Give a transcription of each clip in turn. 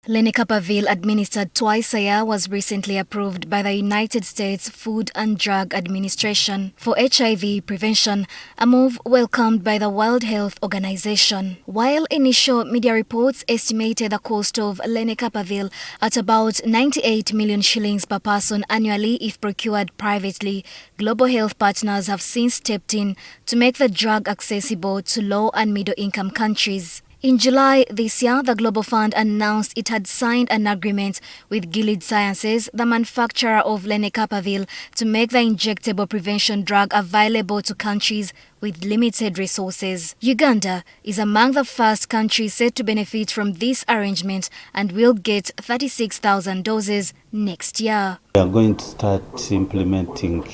Lenacapavir, administered twice a year, was recently approved by the United States Food and Drug Administration for HIV prevention, a move welcomed by the World Health Organization. While initial media reports estimated the cost of Lenacapavir at about 98 million shillings per person annually if procured privately, global health partners have since stepped in to make the drug accessible to low and middle-income countries. In July this year, the Global Fund announced it had signed an agreement with Gilead Sciences, the manufacturer of Lenacapavir, to make the injectable prevention drug available to countries with limited resources. Uganda is among the first countries set to benefit from this arrangement and will get 36,000 doses next year. We are going to start implementing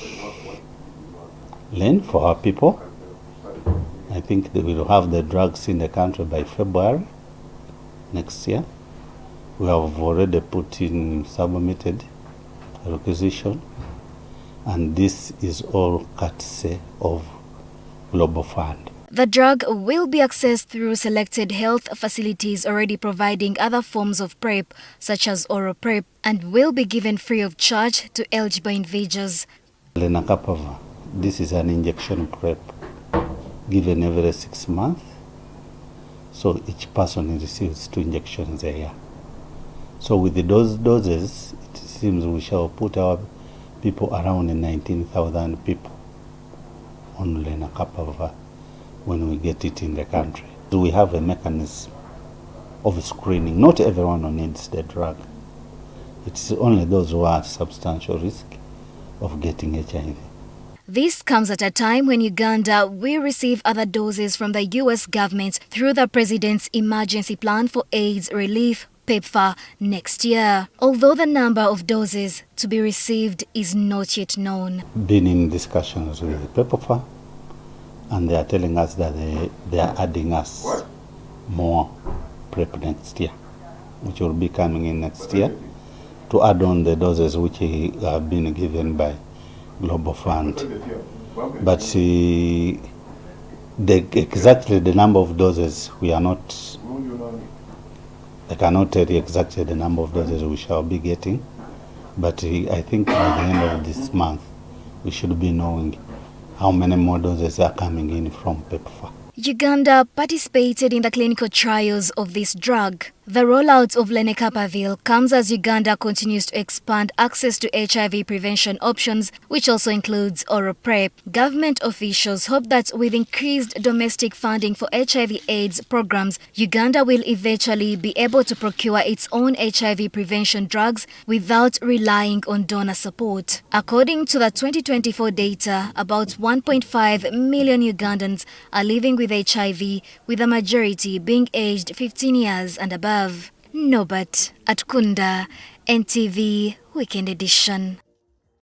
Len for our people. I think they will have the drugs in the country by February next year. We have already submitted a requisition, and this is all courtesy of Global Fund. The drug will be accessed through selected health facilities already providing other forms of PrEP, such as oral PrEP, and will be given free of charge to eligible individuals. Lenacapavir, this is an injection PrEP given every 6 months, so each person receives 2 injections a year. So with those doses, it seems we shall put our people around 19,000 people on Lenacapavir when we get it in the country. So we have a mechanism of screening. Not everyone who needs the drug. It's only those who are at substantial risk of getting HIV. This comes at a time when Uganda will receive other doses from the U.S. government through the President's Emergency Plan for AIDS Relief, PEPFAR, next year. Although the number of doses to be received is not yet known. Been in discussions with PEPFAR, and they are telling us that they are adding us more PrEP next year, which will be coming in next year, to add on the doses which have been given by Global Fund. But exactly the number of doses we are not, I cannot tell you exactly the number of doses we shall be getting, but I think by the end of this month we should be knowing how many more doses are coming in from PEPFAR. Uganda participated in the clinical trials of this drug. The rollout of Lenacapavir comes as Uganda continues to expand access to HIV prevention options, which also includes oral PrEP. Government officials hope that with increased domestic funding for HIV/AIDS programs, Uganda will eventually be able to procure its own HIV prevention drugs without relying on donor support. According to the 2024 data, about 1.5 million Ugandans are living with HIV, with the majority being aged 15 years and above. Norbert at Kunda, NTV Weekend Edition.